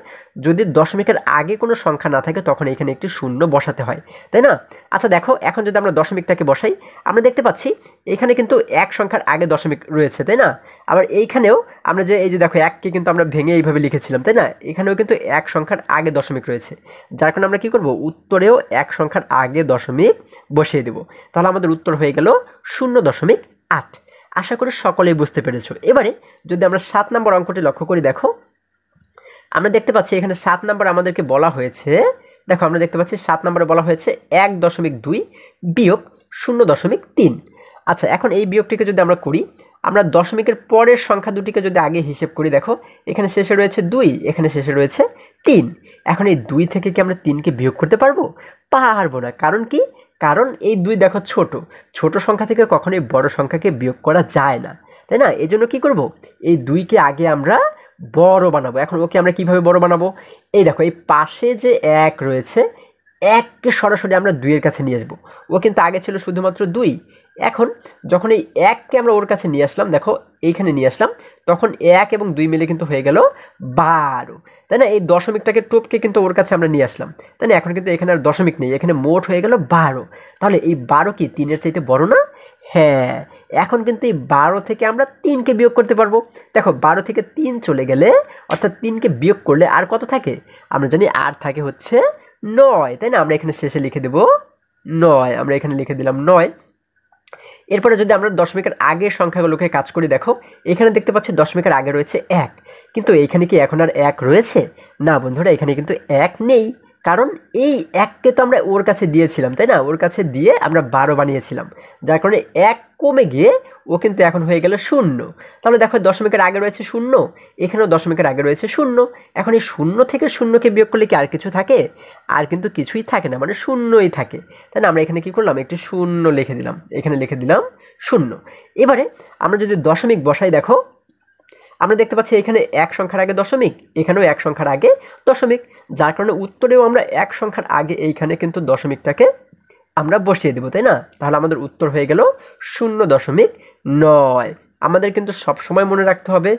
যদি দশমিকের আগে কোনো সংখ্যা না থাকে তখন এখানে একটি 0 বসাতে হয়, তাই না? আচ্ছা দেখো, এখন যদি আমরা দশমিকটাকে বসাই আমরা দেখতে পাচ্ছি এখানে কিন্তু 1 সংখ্যার আগে দশমিক রয়েছে, তাই না? আবার এইখানেও আমরা যে এই যে দেখো 1কে কিন্তু আমরা ভেঙে এইভাবে লিখেছিলাম, তাই না? এখানেও কিন্তু 1 সংখ্যার আগে দশমিক রয়েছে, যার কারণে আমরা কি করব? উত্তরেও 1 সংখ্যার আগে দশমিক বসিয়ে দেব। তাহলে আমাদের উত্তর হয়ে গেল 0.8। আশা করি সকলেই বুঝতে পেরেছো। এবারে যদি আমরা 7 নম্বর অঙ্কটি লক্ষ্য করি, দেখো আমরা দেখতে পাচ্ছি এখানে 7 নম্বর আমাদেরকে বলা হয়েছে, দেখো আমরা দেখতে পাচ্ছি 7 নম্বরে বলা হয়েছে 1.2 বিয়োগ 0.3। আচ্ছা, এখন এই বিয়োগটিকে যদি আমরা করি, আমরা দশমিকের পরের সংখ্যা দুটিকে যদি আগে হিসেব করি, দেখো এখানে শেষে রয়েছে 2, এখানে শেষে রয়েছে 3। এখন এই 2 থেকে কি আমরা 3কে বিয়োগ করতে পারবো? পারবো না। কারণ কি? কারণ এই 2 দেখো ছোট, ছোট সংখ্যা থেকে কখনোই বড় সংখ্যাকে বিয়োগ করা যায় না, তাই না? এজন্য কি করব, এই 2কে আগে আমরা বড় বানাবো। এখন ওকে আমরা কিভাবে বড় বানাবো, এই দেখো এই পাশে যে 1 রয়েছে, 1কে সরাসরি আমরা 2 এর কাছে নিয়ে আসবো। ও কিন্তু আগে ছিল শুধুমাত্র 2, এখন যখন এই 1কে আমরা ওর কাছে নিয়ে আসলাম, দেখো এইখানে নিয়ে আসলাম, তখন 1 এবং 2 মিলে কিন্তু হয়ে গেল 12, তাই না? এই দশমিকটাকে টপকে কিন্তু ওর কাছে আমরা নিয়ে আসলাম, তাই না? এখন কিন্তু এখানে আর দশমিক নেই, এখানে মোট হয়ে গেল 12। তাহলে এই 12 কি 3-এর চাইতে বড় না? হ্যাঁ, এখন কিন্তু এই 12 থেকে আমরা 3কে বিয়োগ করতে পারবো। দেখো 12 থেকে 3 চলে গেলে, অর্থাৎ 3কে বিয়োগ করলে আর কত থাকে? আমরা জানি আর থাকে হচ্ছে 9, তাই না? আমরা এখানে শেষে লিখে দেব 9, আমরা এখানে লিখে দিলাম 9। এরপরে যদি আমরা দশমিকের আগের সংখ্যাগুলোকে কাজ করি, দেখো এখানে দেখতে পাচ্ছি দশমিকের আগে রয়েছে 1, কিন্তু এইখানে কি এখন আর 1 রয়েছে? না বন্ধুরা, এখানে কিন্তু 1 নেই, কারণ এই 1কে তো আমরা ওর কাছে দিয়েছিলাম, তাই না? ওর কাছে দিয়ে আমরা 12 বানিয়েছিলাম, যার কারণে 1 কমে গিয়ে ও কিন্তু এখন হয়ে গেল 0। তাহলে দেখো দশমিকের আগে রয়েছে 0, এখানেও দশমিকের আগে রয়েছে 0। এখন এই 0 থেকে 0কে বিয়োগ করলে কি আর কিছু থাকে? আর কিন্তু কিছুই থাকে না, মানে 0ই থাকে, তাই না? আমরা এখানে কি করলাম, একটি 0 লিখে দিলাম, এখানে লিখে দিলাম 0। এবারে আমরা যদি দশমিক বসাই, দেখো আমরা দেখতে পাচ্ছি এখানে 1 সংখ্যার আগে দশমিক, এখানেও 1 সংখ্যার আগে দশমিক, যার কারণে উত্তরেও আমরা 1 সংখ্যার আগে এইখানে কিন্তু দশমিকটাকে আমরা বসিয়ে দেব, তাই না? তাহলে আমাদের উত্তর হয়ে গেল 0.9। আমাদের কিন্তু সবসময় মনে রাখতে হবে,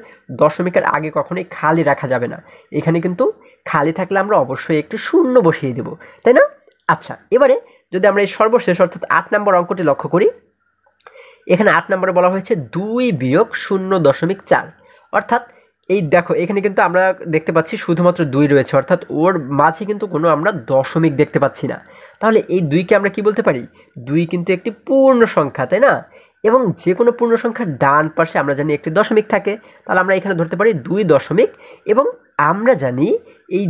দশমিকের আগে কখনোই খালি রাখা যাবে না। এখানে কিন্তু খালি থাকলে আমরা অবশ্যই একটু 0 বসিয়ে দেব, তাই না? আচ্ছা, এবারে যদি আমরা এই সর্বশেষ অর্থাৎ 8 নম্বর অঙ্কটি লক্ষ্য করি, এখানে 8 নম্বরে বলা হয়েছে 2 বিয়োগ 0.4, অর্থাৎ এই দেখো এখানে কিন্তু আমরা দেখতে পাচ্ছি শুধুমাত্র 2 রয়েছে, অর্থাৎ ওর মাঝে কিন্তু কোনো আমরা দশমিক দেখতে পাচ্ছি না। তাহলে এই 2কে আমরা কি বলতে পারি? 2 কিন্তু একটি পূর্ণ সংখ্যা, তাই না? এবং যে কোনো পূর্ণ সংখ্যার ডান পাশে আমরা জানি একটি দশমিক থাকে, তাহলে আমরা এখানে ধরতে পারি 2 দশমিক। এবং আমরা জানি এই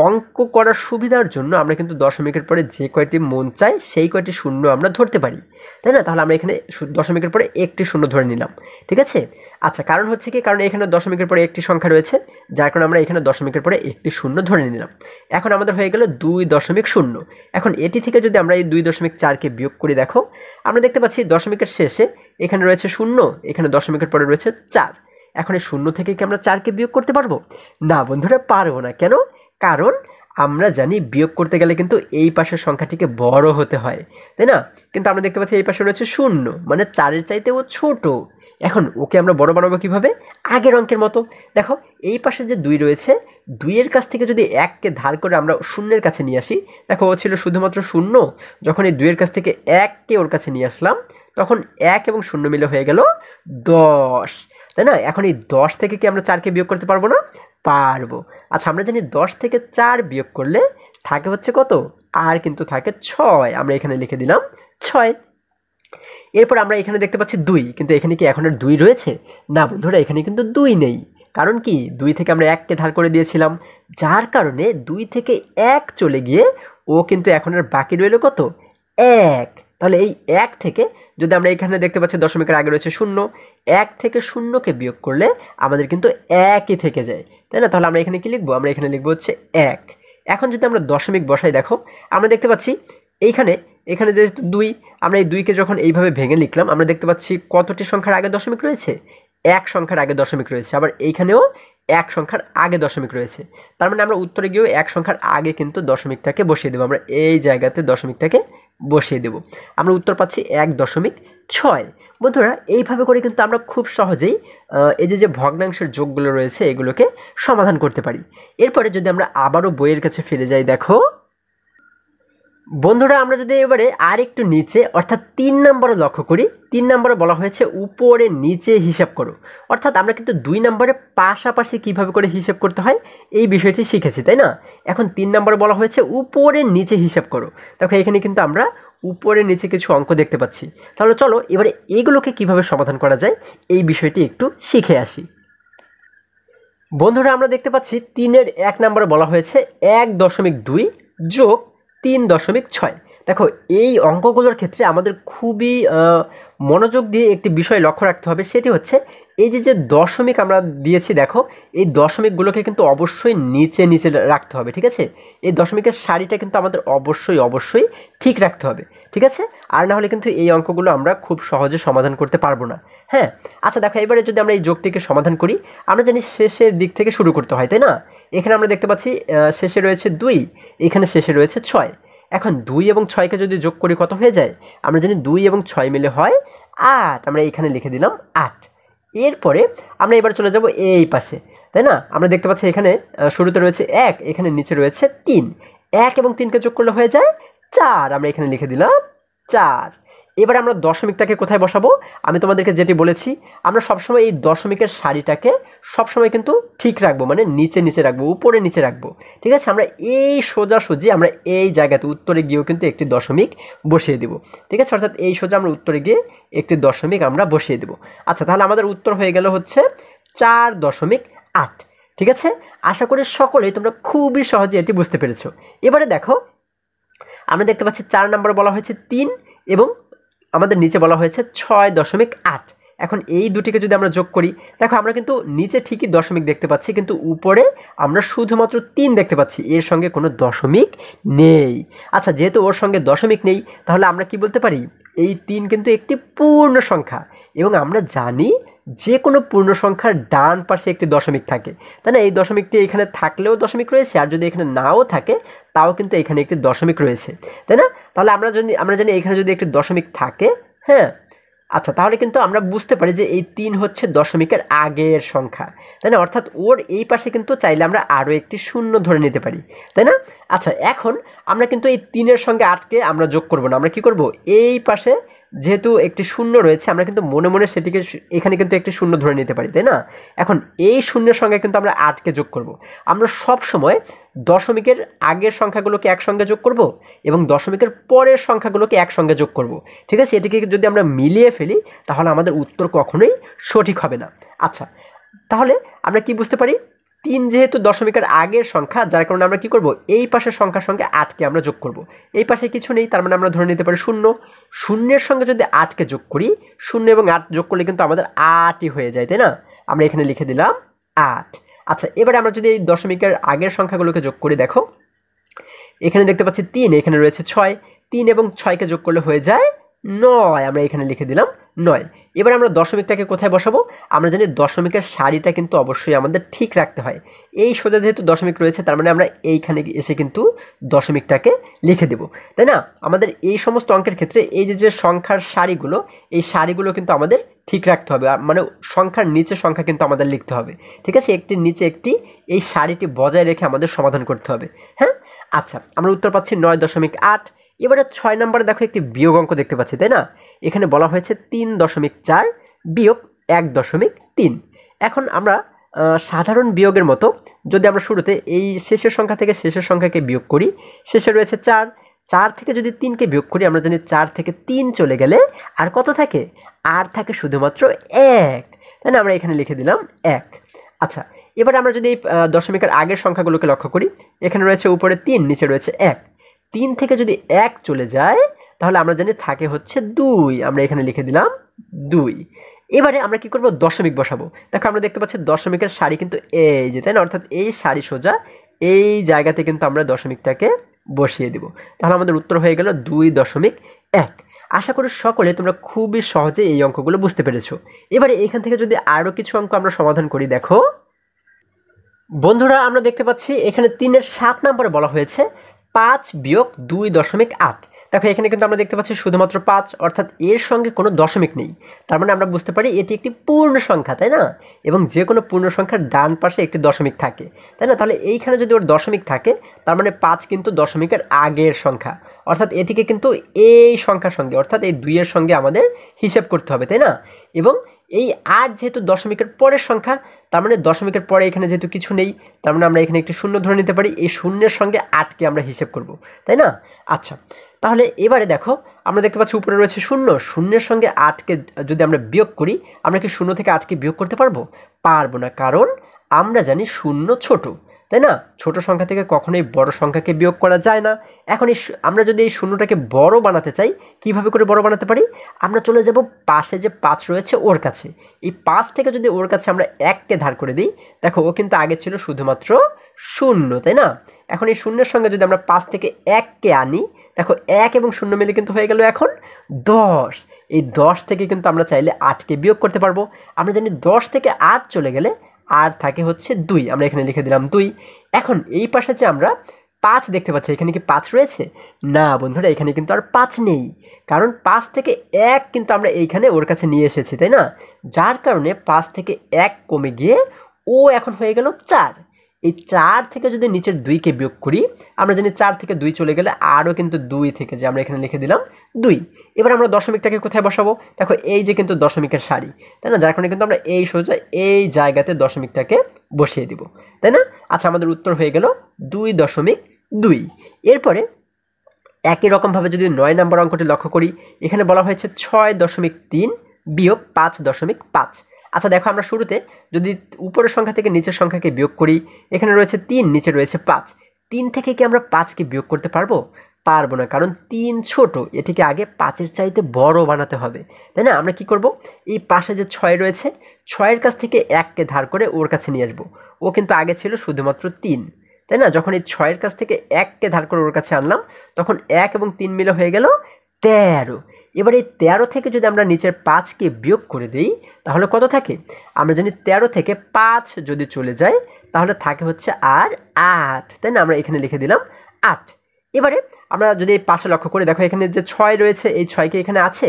অঙ্ক করার সুবিধার জন্য আমরা কিন্তু দশমিকের পরে যে কয়টি মন চাই সেই কয়টি শূন্য আমরা ধরতে পারি, তাই না? তাহলে আমরা এখানে দশমিকের পরে একটি শূন্য ধরে নিলাম, ঠিক আছে? আচ্ছা, কারণ হচ্ছে কি, কারণ এখানে দশমিকের পরে একটি সংখ্যা রয়েছে, যার কারণে আমরা এখানে দশমিকের পরে একটি শূন্য ধরে নিলাম। এখন আমাদের হয়ে গেল 2.0। এখন এটি থেকে যদি আমরা এই 2.4কে বিয়োগ করি, দেখো আমরা দেখতে পাচ্ছি দশমিকের শেষে এখানে রয়েছে 0, এখানে দশমিকের পরে রয়েছে 4। এখন এই 0 থেকে কি আমরা 4কে বিয়োগ করতে পারবো? না বন্ধুরা, পারবো না। কেন? কারণ আমরা জানি বিয়োগ করতে গেলে কিন্তু এই পাশের সংখ্যাটিকে বড় হতে হয়, তাই না? কিন্তু আমরা দেখতে পাচ্ছি এই পাশে রয়েছে 0, মানে 4-এর চাইতে ও ছোট। এখন ওকে আমরা বড় বানাবো কিভাবে? আগের অঙ্কের মতো। দেখো এই পাশে যে 2 রয়েছে, 2-এর কাছ থেকে যদি 1কে ধার করে আমরা 0-এর কাছে নিয়ে আসি, দেখো ও ছিল শুধুমাত্র 0, যখন এই 2-এর কাছ থেকে 1কে ওর কাছে নিয়ে আসলাম, তখন 1 এবং 0 মিলে হয়ে গেল 10, তাই না? এখন এই 10 থেকে কি আমরা 4কে বিয়োগ করতে পারবো না? পারবো। আচ্ছা, আমরা জানি 10 থেকে 4 বিয়োগ করলে থাকে হচ্ছে কত? আর কিন্তু থাকে 6, আমরা এখানে লিখে দিলাম 6। এরপর আমরা এখানে দেখতে পাচ্ছি 2, কিন্তু এখানে কি এখন আর 2 রয়েছে? না বন্ধুরা, এখানে কিন্তু 2 নেই। কারণ কি, 2 থেকে আমরা 1কে ধার করে দিয়েছিলাম, যার কারণে 2 থেকে 1 চলে গিয়ে ও কিন্তু এখন আর বাকি রইল কত? 1। তাহলে এই 1 থেকে যদি আমরা এখানে দেখতে পাচ্ছি দশমিকের আগে রয়েছে 0, 1 থেকে 0কে বিয়োগ করলে আমাদের কিন্তু 1ই থেকে যায়, তাই না? তাহলে আমরা এখানে কি লিখবো? আমরা এখানে লিখবো হচ্ছে 1। এখন যদি আমরা দশমিক বসাই, দেখো আমরা দেখতে পাচ্ছি এইখানে এখানে যেহেতু 2, আমরা এই 2কে যখন এইভাবে ভেঙে লিখলাম, আমরা দেখতে পাচ্ছি কতটি সংখ্যার আগে দশমিক রয়েছে? 1 সংখ্যার আগে দশমিক রয়েছে। আবার এইখানেও 1 সংখ্যার আগে দশমিক রয়েছে। তার মানে আমরা উত্তরে গিয়েও 1 সংখ্যার আগে কিন্তু দশমিকটাকে বসিয়ে দেবো। আমরা এই জায়গাতে দশমিকটাকে বসিয়ে দেব। আমরা উত্তর পাচ্ছি 1.6। বন্ধুরা, এইভাবে করে কিন্তু আমরা খুব সহজেই এই যে ভগ্নাংশের যোগগুলো রয়েছে এগুলোকে সমাধান করতে পারি। এরপরে যদি আমরা আবারও বইয়ের কাছে ফিরে যাই, দেখো বন্ধুরা, আমরা যদি এবারে আর একটু নিচে অর্থাৎ 3 নম্বরে লক্ষ্য করি, 3 নম্বরে বলা হয়েছে উপরে নিচে হিসাব করো। অর্থাৎ আমরা কিন্তু 2 নম্বরে পাশাপাশি কিভাবে করে হিসাব করতে হয় এই বিষয়টি শিখেছি, তাই না? এখন 3 নম্বরে বলা হয়েছে উপরে নিচে হিসাব করো। দেখো এখানে কিন্তু আমরা উপরে নিচে কিছু অঙ্ক দেখতে পাচ্ছি। তাহলে চলো এবারে এগুলোকে কিভাবে সমাধান করা যায় এই বিষয়টি একটু শিখে আসি। বন্ধুরা, আমরা দেখতে পাচ্ছি 3-এর 1 নম্বরে বলা হয়েছে 1.2 যোগ 3.6। দেখো এই অঙ্কগুলোর ক্ষেত্রে আমাদের খুবই মনোযোগ দিয়ে একটি বিষয় লক্ষ্য রাখতে হবে, সেটি হচ্ছে এই যে যে দশমিক আমরা দিয়েছি দেখো, এই দশমিকগুলোকে কিন্তু অবশ্যই নিচে নিচে রাখতে হবে, ঠিক আছে। এই দশমিকের সারিটা কিন্তু আমাদের অবশ্যই ঠিক রাখতে হবে, ঠিক আছে। আর না হলে কিন্তু এই অঙ্কগুলো আমরা খুব সহজে সমাধান করতে পারবো না। হ্যাঁ, আচ্ছা দেখো, এবারে যদি আমরা এই যোগটিকে সমাধান করি, আমরা জানি শেষের দিক থেকে শুরু করতে হয়, তাই না। এখানে আমরা দেখতে পাচ্ছি শেষে রয়েছে 2, এখানে শেষে রয়েছে 6। এখন 2 এবং 6কে যদি যোগ করি কত হয়ে যায়, আমরা জানি 2 এবং 6 মিলে হয় 8, আমরা এখানে লিখে দিলাম 8। এরপরে আমরা এবার চলে যাব এই পাশে, তাই না। আমরা দেখতে পাচ্ছি এখানে শুরুতে রয়েছে 1, এখানে নিচে রয়েছে 3, 1 এবং 3কে যোগ করলে হয়ে যায় 4, আমরা এখানে লিখে দিলাম 4। এবারে আমরা দশমিকটাকে কোথায় বসাবো, আমি তোমাদেরকে যেটি বলেছি, আমরা সবসময় এই দশমিকের সারিটাকে সবসময় কিন্তু ঠিক রাখবো, মানে নিচে নিচে রাখবো, উপরে নিচে রাখবো, ঠিক আছে। আমরা এই সোজাসুজি আমরা এই জায়গাতে উত্তরে গিয়েও কিন্তু একটি দশমিক বসিয়ে দেব, ঠিক আছে। অর্থাৎ এই সোজা আমরা উত্তরে গিয়ে একটি দশমিক আমরা বসিয়ে দেব। আচ্ছা, তাহলে আমাদের উত্তর হয়ে গেল হচ্ছে 4.8, ঠিক আছে। আশা করি সকলেই তোমরা খুবই সহজে এটি বুঝতে পেরেছো। এবারে দেখো, আমরা দেখতে পাচ্ছি 4 নম্বরে বলা হয়েছে 3 এবং আমাদের নিচে বলা হয়েছে 6.8। এখন এই দুটিকে যদি আমরা যোগ করি, দেখো আমরা কিন্তু নিচে ঠিকই দশমিক দেখতে পাচ্ছি, কিন্তু উপরে আমরা শুধুমাত্র 3 দেখতে পাচ্ছি, এর সঙ্গে কোনো দশমিক নেই। আচ্ছা, যেহেতু ওর সঙ্গে দশমিক নেই, তাহলে আমরা কি বলতে পারি, এই 3 কিন্তু একটি পূর্ণ সংখ্যা, এবং আমরা জানি যে কোনো পূর্ণ সংখ্যার ডান পাশে একটি দশমিক থাকে, তাই না। এই দশমিকটি এখানে থাকলেও দশমিক রয়েছে, আর যদি এখানে নাও থাকে তাও কিন্তু এখানে একটি দশমিক রয়েছে, তাই না। তাহলে আমরা জানি এখানে যদি একটি দশমিক থাকে, হ্যাঁ, আচ্ছা, তাহলে কিন্তু আমরা বুঝতে পারি যে এই 3 হচ্ছে দশমিকের আগের সংখ্যা, তাই না। অর্থাৎ ওর এই পাশে কিন্তু চাইলে আমরা আরও একটি শূন্য ধরে নিতে পারি, তাই না। আচ্ছা, এখন আমরা কিন্তু এই 3-এর সঙ্গে 8কে আমরা যোগ করব না, আমরা কি করব, এই পাশে যেহেতু একটি শূন্য রয়েছে, আমরা কিন্তু মনে মনে সেটিকে এখানে কিন্তু একটি শূন্য ধরে নিতে পারি, তাই না। এখন এই শূন্যের সঙ্গে কিন্তু আমরা 8কে যোগ করব। আমরা সব সময় দশমিকের আগের সংখ্যাগুলোকে একসঙ্গে যোগ করব এবং দশমিকের পরের সংখ্যাগুলোকে একসঙ্গে যোগ করব, ঠিক আছে। এটিকে যদি আমরা মিলিয়ে ফেলি, তাহলে আমাদের উত্তর কখনোই সঠিক হবে না। আচ্ছা, তাহলে আমরা কি বুঝতে পারি, 3 যেহেতু দশমিকের আগের সংখ্যা, যার কারণে আমরা কি করব, এই পাশের সংখ্যার সঙ্গে 8কে আমরা যোগ করব। এই পাশে কিছু নেই, তার মানে আমরা ধরে নিতে পারি শূন্য। শূন্যের সঙ্গে যদি 8কে যোগ করি, 0 এবং 8 যোগ করলে কিন্তু আমাদের 8ই হয়ে যায়, তাই না। আমরা এখানে লিখে দিলাম 8। আচ্ছা, এবারে আমরা যদি এই দশমিকের আগের সংখ্যাগুলোকে যোগ করি, দেখো এখানে দেখতে পাচ্ছি 3, এখানে রয়েছে 6, 3 এবং 6কে যোগ করলে হয়ে যায় 9, আমরা এখানে লিখে দিলাম 9। এবার আমরা দশমিকটাকে কোথায় বসাবো, আমরা জানি দশমিকের সারিটা কিন্তু অবশ্যই আমাদের ঠিক রাখতে হয়। এই সোজা যেহেতু দশমিক রয়েছে, তার মানে আমরা এইখানে এসে কিন্তু দশমিকটাকে লিখে দেব, তাই না। আমাদের এই সমস্ত অঙ্কের ক্ষেত্রে এই যে সংখ্যার সারিগুলো, এই সারিগুলো কিন্তু আমাদের ঠিক রাখতে হবে, মানে সংখ্যার নিচে সংখ্যা কিন্তু আমাদের লিখতে হবে, ঠিক আছে। একটির নিচে একটি, এই সারিটি বজায় রেখে আমাদের সমাধান করতে হবে। হ্যাঁ, আচ্ছা, আমরা উত্তর পাচ্ছি 9.8। এবারে 6 নম্বরে দেখো একটি বিয়োগ অঙ্ক দেখতে পাচ্ছি, তাই না। এখানে বলা হয়েছে 3.4 বিয়োগ 1.3। এখন আমরা সাধারণ বিয়োগের মতো যদি আমরা শুরুতে এই শেষের সংখ্যা থেকে শেষের সংখ্যাকে বিয়োগ করি, শেষে রয়েছে 4, 4 থেকে যদি 3কে বিয়োগ করি, আমরা জানি 4 থেকে 3 চলে গেলে আর কত থাকে, আর থাকে শুধুমাত্র 1, তাই না। আমরা এখানে লিখে দিলাম 1। আচ্ছা, এবার আমরা যদি এই দশমিকের আগের সংখ্যাগুলোকে লক্ষ্য করি, এখানে রয়েছে উপরে 3, নিচে রয়েছে 1। 3 থেকে যদি 1 চলে যায়, তাহলে আমরা জানি থাকে হচ্ছে 2, আমরা এখানে লিখে দিলাম 2। এবারে আমরা কি করব, দশমিক বসাবো। দেখো আমরা দেখতে পাচ্ছি দশমিকের সারি কিন্তু এই যে, তাই না। অর্থাৎ এই সারি সোজা এই জায়গাতে কিন্তু আমরা দশমিকটাকে বসিয়ে দেব। তাহলে আমাদের উত্তর হয়ে গেল 2.1। আশা করি সকলে তোমরা খুবই সহজে এই অঙ্কগুলো বুঝতে পেরেছো। এবারে এখান থেকে যদি আরও কিছু অঙ্ক আমরা সমাধান করি, দেখো বন্ধুরা, আমরা দেখতে পাচ্ছি এখানে 3-এর 7 নম্বরে বলা হয়েছে 5 বিয়োগ 2.8। দেখো এখানে কিন্তু আমরা দেখতে পাচ্ছি শুধুমাত্র 5, অর্থাৎ এর সঙ্গে কোনো দশমিক নেই, তার মানে আমরা বুঝতে পারি এটি একটি পূর্ণ সংখ্যা, তাই না। এবং যে কোনো পূর্ণ সংখ্যার ডান পাশে একটি দশমিক থাকে, তাই না। তাহলে এইখানে যদি ওর দশমিক থাকে, তার মানে 5 কিন্তু দশমিকের আগের সংখ্যা, অর্থাৎ এটিকে কিন্তু এই সংখ্যার সঙ্গে, অর্থাৎ এই 2-এর সঙ্গে আমাদের হিসেব করতে হবে, তাই না। এবং এই 8 যেহেতু দশমিকের পরের সংখ্যা, তার মানে দশমিকের পরে এখানে যেহেতু কিছু নেই, তার মানে আমরা এখানে একটি শূন্য ধরে নিতে পারি, এই শূন্যের সঙ্গে 8কে আমরা হিসেব করব, তাই না। আচ্ছা, তাহলে এবারে দেখো আমরা দেখতে পাচ্ছি উপরে রয়েছে শূন্য, শূন্যের সঙ্গে 8কে যদি আমরা বিয়োগ করি, আমরা কি 0 থেকে 8কে বিয়োগ করতে পারবো না, কারণ আমরা জানি শূন্য ছোট, তাই না? ছোট সংখ্যা থেকে কখনোই বড় সংখ্যাকে বিয়োগ করা যায় না। এখন আমরা যদি এই শূন্যটাকে বড় বানাতে চাই, কিভাবে করে বড় বানাতে পারি? আমরা চলে যাব পাশে যে 5 রয়েছে ওর কাছে। এই 5 থেকে যদি ওর কাছে আমরা 1কে ধার করে দিই, দেখো ও কিন্তু আগে ছিল শুধুমাত্র 0, তাই না? এখন এই শূন্যের সঙ্গে যদি আমরা 5 থেকে 1কে আনি, দেখো 1 এবং 0 মিলে কিন্তু হয়ে গেল এখন 10। এই 10 থেকে কিন্তু আমরা চাইলে 8কে বিয়োগ করতে পারবো। আমরা জানি 10 থেকে 8 চলে গেলে আর থাকে হচ্ছে 2, আমরা এখানে লিখে দিলাম 2। এখন এই পাশে যে আমরা 5 দেখতে পাচ্ছি, এখানে কি 5 রয়েছে? না বন্ধুরা, এখানে কিন্তু আর 5 নেই, কারণ 5 থেকে 1 কিন্তু আমরা এইখানে ওর কাছে নিয়ে এসেছি, তাই না? যার কারণে 5 থেকে 1 কমে গিয়ে ও এখন হয়ে গেল 4। এই 4 থেকে যদি নিচের 2কে বিয়োগ করি, আমরা জানি 4 থেকে 2 চলে গেলে আরও কিন্তু 2 থেকে যে আমরা এখানে লিখে দিলাম 2। এবার আমরা দশমিকটাকে কোথায় বসাবো? দেখো এই যে কিন্তু দশমিকের সারি, তাই না? যার কারণে কিন্তু আমরা এই সোজা এই জায়গাতে দশমিকটাকে বসিয়ে দিব, তাই না? আচ্ছা, আমাদের উত্তর হয়ে গেল 2.2। এরপরে একই রকমভাবে যদি 9 নম্বর অঙ্কটি লক্ষ্য করি, এখানে বলা হয়েছে 6.3 বিয়োগ 5.5। আচ্ছা দেখো, আমরা শুরুতে যদি উপরের সংখ্যা থেকে নিচের সংখ্যাকে বিয়োগ করি, এখানে রয়েছে 3, নিচে রয়েছে 5। 3 থেকে কি আমরা 5কে বিয়োগ করতে পারবো? পারবো না, কারণ 3 ছোট, এটিকে আগে 5-এর চাইতে বড় বানাতে হবে, তাই না? আমরা কি করব? এই পাশে যে 6 রয়েছে, 6-এর কাছ থেকে 1কে ধার করে ওর কাছে নিয়ে আসবো। ও কিন্তু আগে ছিল শুধুমাত্র 3, তাই না? যখন এই 6-এর কাছ থেকে 1কে ধার করে ওর কাছে আনলাম, তখন 1 এবং 3 মিলে হয়ে গেল 13। এবার এই 13 থেকে যদি আমরা নিচের 5কে বিয়োগ করে দিই, তাহলে কত থাকে? আমরা জানি 13 থেকে 5 যদি চলে যায়, তাহলে থাকে হচ্ছে আর 8, তাই না? আমরা এখানে লিখে দিলাম 8। এবারে আমরা যদি এই পাশে লক্ষ্য করে দেখো, এখানে যে 6 রয়েছে, এই 6 কি এখানে আছে?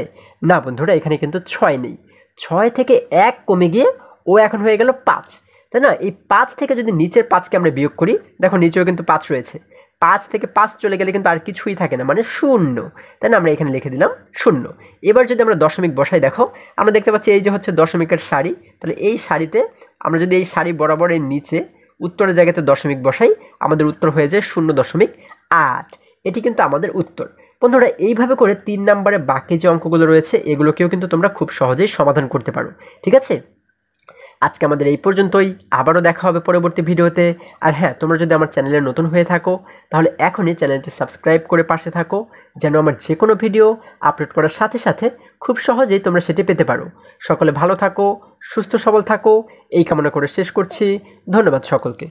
না বন্ধুরা, এখানে কিন্তু 6 নেই। 6 থেকে 1 কমে গিয়ে ও এখন হয়ে গেল 5, তাই না? এই 5 থেকে যদি নিচের 5কে আমরা বিয়োগ করি, দেখো নিচেও কিন্তু 5 রয়েছে। 5 থেকে 5 চলে গেলে কিন্তু আর কিছুই থাকে না, মানে 0, তাই না? আমরা এখানে লিখে দিলাম 0। এবার যদি আমরা দশমিক বসাই, দেখো আমরা দেখতে পাচ্ছি এই যে হচ্ছে দশমিকের সারি, তাহলে এই সারিতে আমরা যদি এই সারি বরাবর এর নিচে উত্তরের জায়গাতে দশমিক বসাই, আমাদের উত্তর হয়ে যায় 0.8। এটি কিন্তু আমাদের উত্তর। বন্ধুরা, এইভাবে করে 3 নম্বরে বাকি যে অঙ্কগুলো রয়েছে, এগুলোকেও কিন্তু তোমরা খুব সহজেই সমাধান করতে পারো, ঠিক আছে? আজকে আমাদের এই পর্যন্তই, আবারও দেখা হবে পরবর্তী ভিডিওতে। আর হ্যাঁ, তোমরা যদি আমার চ্যানেলে নতুন হয়ে থাকো, তাহলে এখনই চ্যানেলটি সাবস্ক্রাইব করে পাশে থাকো, যেন আমার যে কোনো ভিডিও আপলোড করার সাথে সাথে খুব সহজেই তোমরা সেটি পেতে পারো। সকলে ভালো থাকো, সুস্থ সবল থাকো, এই কামনা করে শেষ করছি। ধন্যবাদ সকলকে।